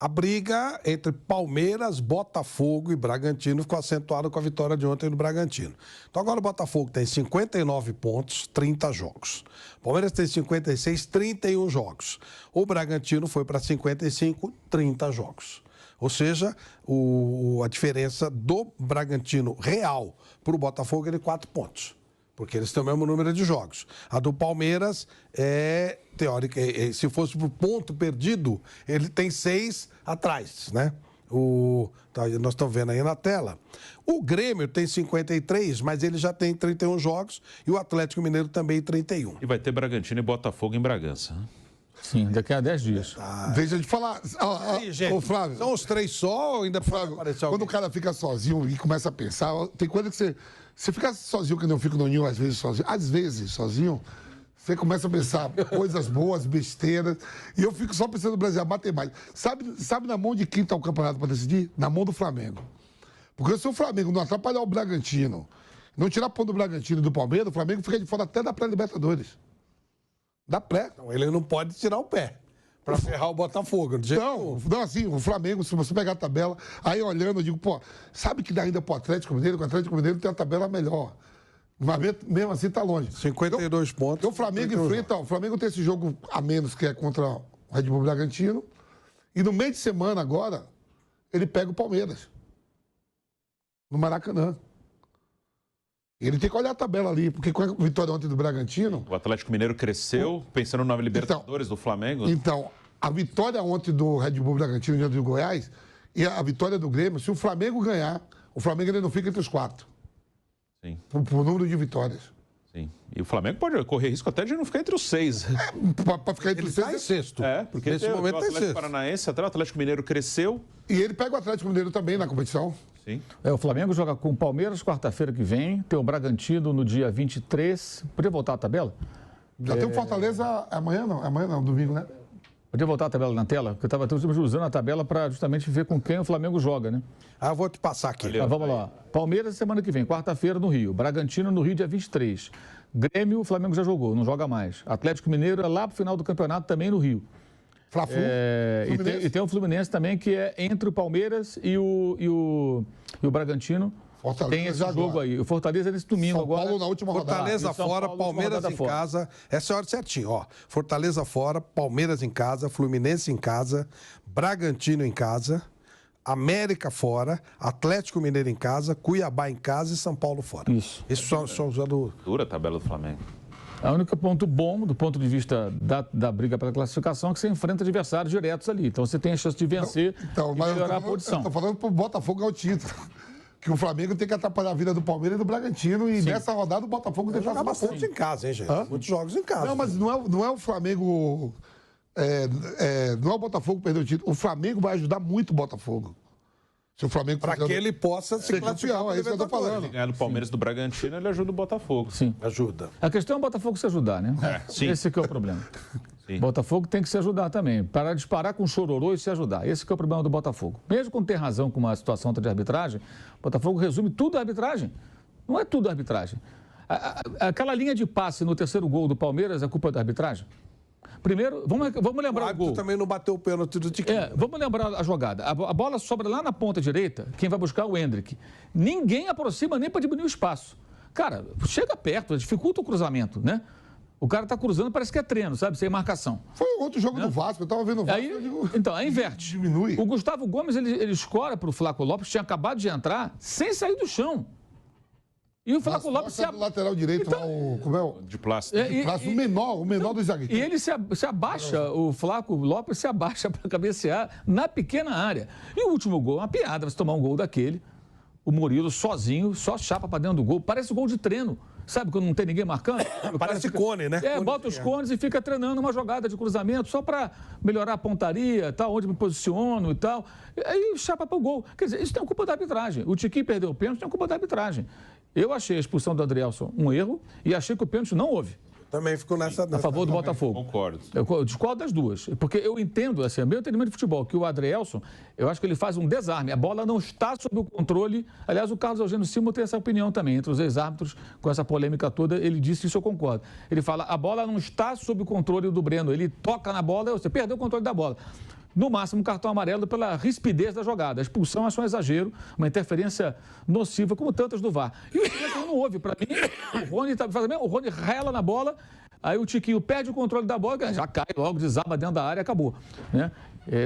A briga entre Palmeiras, Botafogo e Bragantino ficou acentuada com a vitória de ontem do Bragantino. Então agora o Botafogo tem 59 pontos, 30 jogos. O Palmeiras tem 56, 31 jogos. O Bragantino foi para 55, 30 jogos. Ou seja, a diferença do Bragantino real para o Botafogo é de 4 pontos. Porque eles têm o mesmo número de jogos. A do Palmeiras é teórica. Se fosse por ponto perdido, ele tem 6 atrás, né? Nós estamos vendo aí na tela. O Grêmio tem 53, mas ele já tem 31 jogos. E o Atlético Mineiro também 31. E vai ter Bragantino e Botafogo em Bragança. Sim, daqui a 10 dias. Deixa eu te falar. Aí, gente, ô, Flávio. São os 3 só ou ainda Flávio, aparecer quando alguém? o cara fica sozinho e começa a pensar, tem coisa que você fica sozinho, que eu fico no ninho, às vezes sozinho, você começa a pensar coisas boas, besteiras, e eu fico só pensando no Brasil, matemática. Sabe na mão de quem está o campeonato para decidir? Na mão do Flamengo. Porque se o Flamengo não atrapalhar o Bragantino, não tirar ponto do Bragantino e do Palmeiras, o Flamengo fica de fora até da pré-Libertadores. Da pré. Então, ele não pode tirar o pé para ferrar o Botafogo. Não, assim, o Flamengo, se você pegar a tabela, aí olhando, eu digo, pô, sabe que dá ainda pro Atlético Mineiro? Que o Atlético Mineiro tem a tabela melhor. Mas mesmo assim tá longe. 52 pontos. Então o Flamengo enfrenta, o Flamengo tem esse jogo a menos, que é contra o Red Bull Bragantino. E no meio de semana agora, ele pega o Palmeiras. No Maracanã. Ele tem que olhar a tabela ali, porque com a vitória ontem do Bragantino... O Atlético Mineiro cresceu, pensando na Libertadores do Flamengo. Então, a vitória ontem do Red Bull Bragantino diante do Goiás e a vitória do Grêmio, se o Flamengo ganhar, o Flamengo ainda não fica entre os 4. Sim. Por número de vitórias. Sim. E o Flamengo pode correr risco até de não ficar entre os 6. Pra ficar entre Ele os 6. está em sexto. Porque nesse momento o está em Atlético sexto. Paranaense, até o Atlético Mineiro cresceu. E ele pega o Atlético Mineiro também na competição. Sim. O Flamengo joga com o Palmeiras quarta-feira que vem, tem o Bragantino no dia 23. Podia voltar a tabela? Já tem o Fortaleza amanhã não, domingo, né? Podia voltar a tabela na tela? Porque eu estava usando a tabela para justamente ver com quem o Flamengo joga, né? Eu vou te passar aqui. Vamos lá. Palmeiras semana que vem, quarta-feira no Rio. Bragantino no Rio, dia 23. Grêmio, o Flamengo já jogou, não joga mais. Atlético Mineiro é lá pro final do campeonato também no Rio. Fla-Flu. E tem o Fluminense também, que é entre o Palmeiras e o Bragantino. Fortaleza tem esse jogo agora. aí. O Fortaleza nesse domingo São agora. Paulo na última rodada. Fortaleza E São fora, Paulo, Palmeiras rodada em fora. casa. Essa é a hora certinho, ó. Fortaleza fora, Palmeiras em casa, Fluminense em casa, Bragantino em casa, América fora, Atlético Mineiro em casa, Cuiabá em casa e São Paulo fora. Isso. Esses são os do... Dura a tabela do Flamengo. O único ponto bom, do ponto de vista da briga pela classificação, é que você enfrenta adversários diretos ali. Então você tem a chance de vencer e melhorar a posição. Eu tô falando pro Botafogo ganhar o título. Que o Flamengo tem que atrapalhar a vida do Palmeiras e do Bragantino. E nessa rodada o Botafogo tem que Jogar fazer bastante bastante. em casa, hein, gente? Muitos jogos em casa. Não, mas não é o Flamengo... não é o Botafogo perder o título. O Flamengo vai ajudar muito o Botafogo. Se o Flamengo Para que ele possa se ser classificar campeão, para é isso que eu tô Libertadores. falando. Ganhar do Palmeiras e do Bragantino, ele ajuda o Botafogo. Sim. Ajuda. A questão é o Botafogo se ajudar, né? sim. Esse que é o problema. Sim. Botafogo tem que se ajudar também. Parar de disparar com chororô e se ajudar. Esse que é o problema do Botafogo. Mesmo quando tem razão com uma situação de arbitragem, o Botafogo resume tudo à arbitragem. Não é tudo a arbitragem. Aquela linha de passe no terceiro gol do Palmeiras é culpa da arbitragem? Primeiro, vamos O lembrar o árbitro gol. também não bateu o pênalti do Tiquinho. Vamos lembrar a jogada. A bola sobra lá na ponta direita, quem vai buscar é o Hendrick. Ninguém aproxima nem para diminuir o espaço. Cara, chega perto, dificulta o cruzamento, né? O cara tá cruzando, parece que é treino, sabe? Sem marcação. Foi outro jogo do Vasco, eu tava vendo o Vasco. Aí, eu digo, então, aí inverte. Diminui. O Gustavo Gomes, ele escora para o Flávio Lopes, tinha acabado de entrar, sem sair do chão. E o Flávio Lopes do lateral direito lá, como é o... De plástico. O menor dos zagueiros. E ele se abaixa, o Flávio Lopes se abaixa para cabecear na pequena área. E o último gol, uma piada, você tomar um gol daquele, o Murilo sozinho, só chapa para dentro do gol, parece gol de treino. Sabe quando não tem ninguém marcando? Parece cone, né? Cone, Bota os cones e fica treinando uma jogada de cruzamento só para melhorar a pontaria, tal, onde me posiciono e tal. Aí chapa para o gol. Quer dizer, isso tem culpa da arbitragem. O Tiquinho perdeu o pênalti, tem culpa da arbitragem. Eu achei a expulsão do Adrielson um erro e achei que o pênalti não houve. Também ficou nessa... A favor do Botafogo. Concordo. Eu discordo das duas. Porque eu entendo, assim, é meu entendimento de futebol, que o Adrielson, eu acho que ele faz um desarme. A bola não está sob o controle. Aliás, o Carlos Eugênio Simon tem essa opinião também. Entre os ex-árbitros, com essa polêmica toda, ele disse isso, eu concordo. Ele fala, a bola não está sob o controle do Breno. Ele toca na bola, você perdeu o controle da bola. no máximo um cartão amarelo pela rispidez da jogada. A expulsão acho um exagero, uma interferência nociva, como tantas do VAR. E o não houve. Para mim, o Rony rela na bola, aí o Tiquinho perde o controle da bola, já cai logo, desaba dentro da área e acabou, né?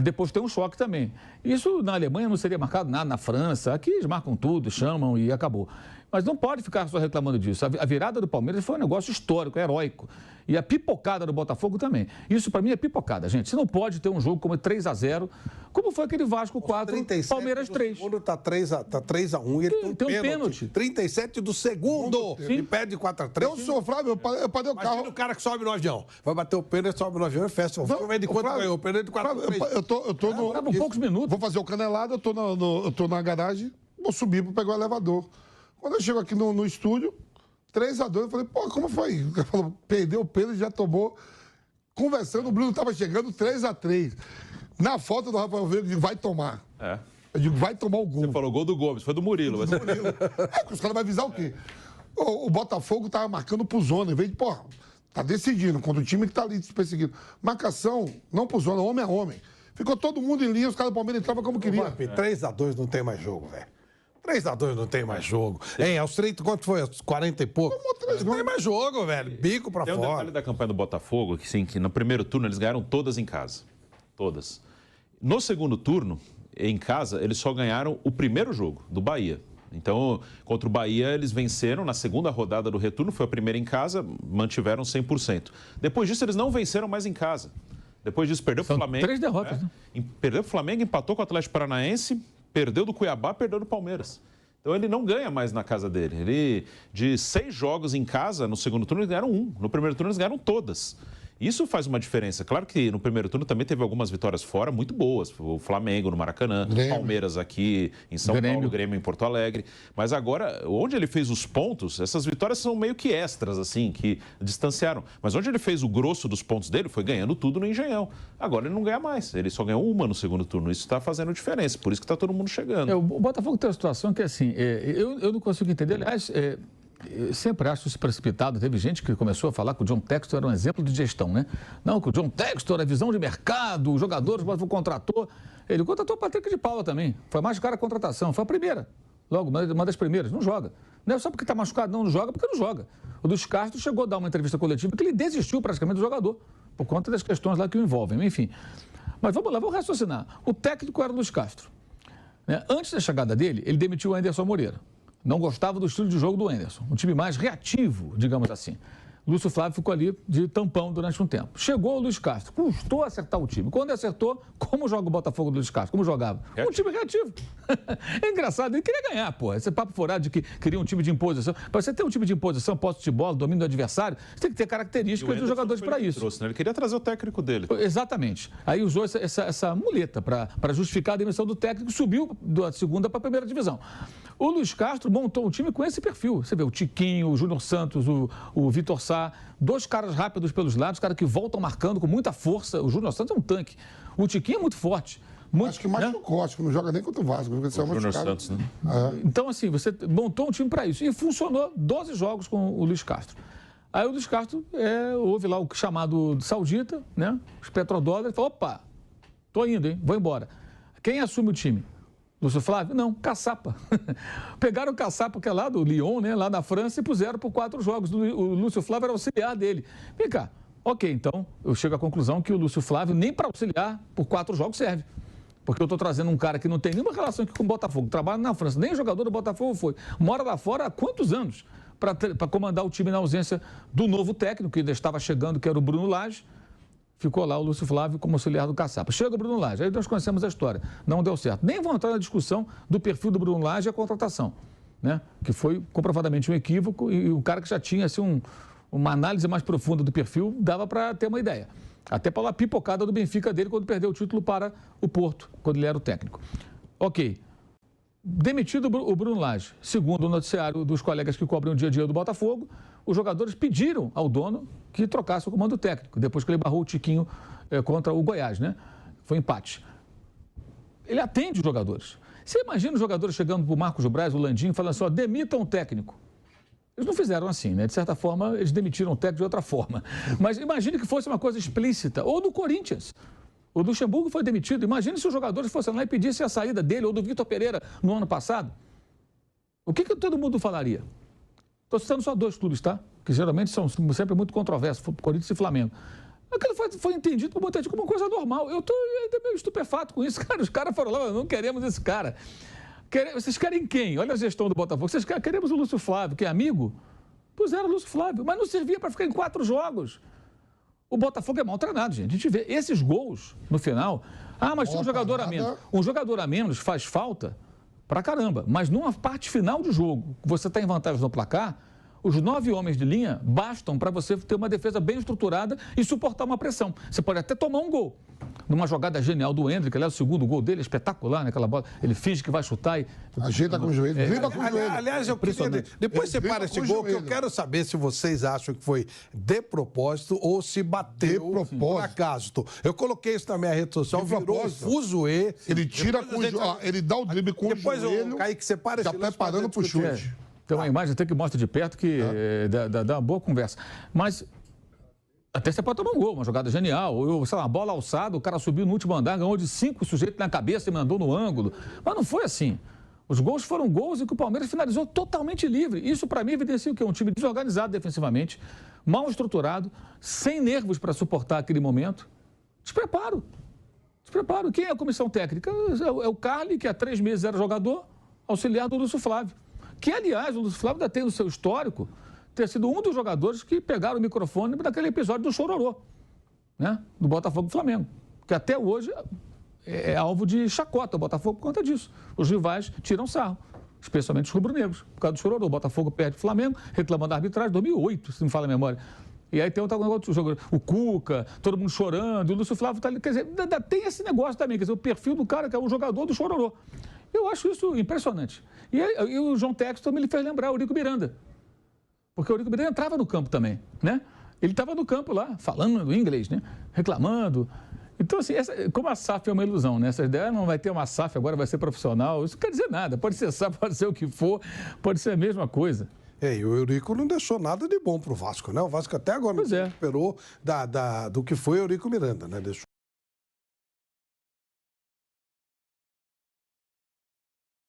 Depois tem um choque também. Isso na Alemanha não seria marcado nada, na França. Aqui eles marcam tudo, chamam e acabou. Mas não pode ficar só reclamando disso. A virada do Palmeiras foi um negócio histórico, heróico. E a pipocada do Botafogo também. Isso para mim é pipocada, gente. Você não pode ter um jogo como 3-0, como foi aquele Vasco 4, Palmeiras 3. O segundo está 3-1 e ele tem um pênalti. 37 do segundo. Ele perde 4-3. Eu sou, Flávio, eu parei o carro. Imagina o cara que sobe no avião. Vai bater o pênalti, sobe no avião e fecha. Vamos ver de quanto ganhou o pênalti de 4-3. Eu tô no... Estavam poucos minutos. Vou fazer o canelado, eu tô na garagem, vou subir para pegar o elevador. Quando eu chego aqui no estúdio, 3-2, eu falei, pô, como foi? O cara falou, perdeu o pênalti, já tomou. Conversando, o Bruno estava chegando 3-3. Na foto do Rafael Veiga, eu digo, vai tomar. Eu digo, vai tomar o gol. Você falou gol do Gomes, foi do Murilo. Mas... Os caras vão avisar o quê? O Botafogo tava marcando pro zona, em vez de, porra, tá decidindo contra o time que tá ali se perseguindo. Marcação, não pro zona, homem a homem. Ficou todo mundo em linha, os caras do Palmeiras entravam como queria. 3-2 não tem mais jogo, velho. 3-2 não tem mais jogo. Hein, aos 30, quanto foi? Aos 40 e pouco? Não tem mais jogo, velho. Bico pra fora. Tem um detalhe da campanha do Botafogo, que sim, que no primeiro turno eles ganharam todas em casa. Todas. No segundo turno, em casa, eles só ganharam o primeiro jogo, do Bahia. Então, contra o Bahia, eles venceram na segunda rodada do retorno, foi a primeira em casa, mantiveram 100%. Depois disso, eles não venceram mais em casa. Depois disso, perdeu para o Flamengo. 3 derrotas, né? Perdeu para o Flamengo, empatou com o Atlético Paranaense, perdeu do Cuiabá, perdeu do Palmeiras. Então ele não ganha mais na casa dele. Ele, de 6 jogos em casa, no segundo turno eles ganharam 1. No primeiro turno eles ganharam todas. Isso faz uma diferença. Claro que no primeiro turno também teve algumas vitórias fora muito boas. O Flamengo no Maracanã, Palmeiras aqui em São Paulo, Grêmio em Porto Alegre. Mas agora, onde ele fez os pontos, essas vitórias são meio que extras, assim, que distanciaram. Mas onde ele fez o grosso dos pontos dele foi ganhando tudo no Engenhão. Agora ele não ganha mais. Ele só ganhou uma no segundo turno. Isso está fazendo diferença. Por isso que está todo mundo chegando. O Botafogo tem uma situação que, assim, eu não consigo entender. Aliás, eu sempre acho isso precipitado. Teve gente que começou a falar que o John Textor era um exemplo de gestão, né? Não, que o John Textor é visão de mercado, os jogadores, o Botafogo contratou. Ele contratou o Patrick de Paula também. Foi mais cara a contratação. Foi a primeira. Logo, uma das primeiras. Não joga. Não é só porque está machucado, não joga, porque não joga. O Luiz Castro chegou a dar uma entrevista coletiva que ele desistiu praticamente do jogador, por conta das questões lá que o envolvem. Enfim. Mas vamos lá, vamos raciocinar. O técnico era o Luiz Castro. Né? Antes da chegada dele, ele demitiu o Anderson Moreira. Não gostava do estilo de jogo do Anderson. Um time mais reativo, digamos assim. Lúcio Flávio ficou ali de tampão durante um tempo. Chegou o Luiz Castro, custou acertar o time. Quando acertou, como joga o Botafogo do Luiz Castro? Como jogava? Um time reativo. É engraçado, ele queria ganhar, pô. Esse papo furado de que queria um time de imposição. Para você ter um time de imposição, posse de bola, domínio do adversário, você tem que ter características dos jogadores para isso. Trouxe, né? Ele queria trazer o técnico dele. Exatamente. Aí usou essa muleta para justificar a demissão do técnico, subiu da segunda para a primeira divisão. O Luiz Castro montou um time com esse perfil. Você vê o Tiquinho, o Júnior Santos, o Vitor Sá, 2 caras rápidos pelos lados, caras que voltam marcando com muita força. O Júnior Santos é um tanque. O Tiquinho é muito forte. Acho que mais que o Costa, não joga nem contra o Vasco. O Júnior Santos, né? Então, assim, você montou um time para isso. E funcionou 12 jogos com o Luiz Castro. Aí o Luiz Castro, houve lá o chamado saudita, né? Os petrodólares, falou, opa, tô indo, hein? Vou embora. Quem assume o time? Lúcio Flávio? Não, Caçapa. Pegaram o Caçapa, que é lá do Lyon, né, lá na França, e puseram por 4 jogos. O Lúcio Flávio era auxiliar dele. Vem cá. Ok, então eu chego à conclusão que o Lúcio Flávio nem para auxiliar por 4 jogos serve. Porque eu estou trazendo um cara que não tem nenhuma relação aqui com o Botafogo, trabalha na França, nem jogador do Botafogo foi. Mora lá fora há quantos anos para comandar o time na ausência do novo técnico, que ainda estava chegando, que era o Bruno Lage. Ficou lá o Lúcio Flávio como auxiliar do Caçapa. Chega o Bruno Lage, aí nós conhecemos a história. Não deu certo. Nem vou entrar na discussão do perfil do Bruno Lage e a contratação, né? Que foi comprovadamente um equívoco e o cara que já tinha assim, uma análise mais profunda do perfil dava para ter uma ideia. Até pela pipocada do Benfica dele quando perdeu o título para o Porto, quando ele era o técnico. Ok. Demitido o Bruno Lage, segundo o noticiário dos colegas que cobrem o dia a dia do Botafogo, os jogadores pediram ao dono que trocasse o comando técnico, depois que ele barrou o Tiquinho contra o Goiás, né? Foi empate. Ele atende os jogadores. Você imagina os jogadores chegando para o Marcos Braz, o Landinho, falando assim, ó, demitam o técnico. Eles não fizeram assim, né? De certa forma, eles demitiram o técnico de outra forma. Mas imagine que fosse uma coisa explícita. Ou do Corinthians. O Luxemburgo foi demitido. Imagine se os jogadores fossem lá e pedissem a saída dele ou do Vitor Pereira no ano passado. O que todo mundo falaria? Estou citando só 2 clubes, tá? Que geralmente são sempre muito controversos, Corinthians e Flamengo. Aquilo foi entendido por muita gente como uma coisa normal. Eu estou ainda meio estupefato com isso, cara. Os caras foram lá, não queremos esse cara. Vocês querem quem? Olha a gestão do Botafogo. Queremos o Lúcio Flávio, que é amigo? Puseram o Lúcio Flávio, mas não servia para ficar em 4 jogos. O Botafogo é mal treinado, gente. A gente vê esses gols no final. Ah, mas tinha um jogador a menos. Um jogador a menos faz falta pra caramba. Mas numa parte final do jogo, você está em vantagem no placar, os 9 homens de linha bastam para você ter uma defesa bem estruturada e suportar uma pressão. Você pode até tomar um gol. Numa jogada genial do Hendrick, aliás, o segundo gol dele é espetacular, naquela bola. Ele finge que vai chutar e... Ajeita com o joelho, driba com o joelho. Aliás, eu queria... Depois você para esse gol, que eu quero saber se vocês acham que foi de propósito ou se bateu por acaso. Eu coloquei isso na minha rede social, virou fuzuê. Ele tira com o joelho, ele dá o drible com o joelho. Depois o Kaique separa já preparando pro chute. Tem uma imagem até que mostra de perto que dá uma boa conversa. Mas até você pode tomar um gol, uma jogada genial. Ou, sei lá, uma bola alçada, o cara subiu no último andar, ganhou de 5 sujeitos na cabeça e mandou no ângulo. Mas não foi assim. Os gols foram gols em que o Palmeiras finalizou totalmente livre. Isso, para mim, evidencia o quê? Um time desorganizado defensivamente, mal estruturado, sem nervos para suportar aquele momento. Despreparo. Quem é a comissão técnica? É o Carli, que há 3 meses era jogador, auxiliar do Lúcio Flávio. Que, aliás, o Lúcio Flávio ainda tem no seu histórico ter sido um dos jogadores que pegaram o microfone naquele episódio do Chororô, né? Do Botafogo e Flamengo. Que até hoje é alvo de chacota o Botafogo por conta disso. Os rivais tiram sarro, especialmente os rubro-negros, por causa do Chororô. O Botafogo perde o Flamengo, reclamando da arbitragem, 2008, se não me falha a memória. E aí tem outro jogador, o Cuca, todo mundo chorando, o Lúcio Flávio tá ali. Quer dizer, ainda tem esse negócio também, quer dizer, o perfil do cara que é o jogador do Chororô. Eu acho isso impressionante. E o João Textor me fez lembrar o Eurico Miranda. Porque o Eurico Miranda entrava no campo também, né? Ele estava no campo lá, falando inglês, né? Reclamando. Então, assim, como a SAF é uma ilusão, né? Essa ideia não vai ter uma SAF, agora vai ser profissional. Isso não quer dizer nada. Pode ser SAF, pode ser o que for, pode ser a mesma coisa. E o Eurico não deixou nada de bom pro Vasco, né? O Vasco até agora não se recuperou do que foi o Eurico Miranda, né? Deixou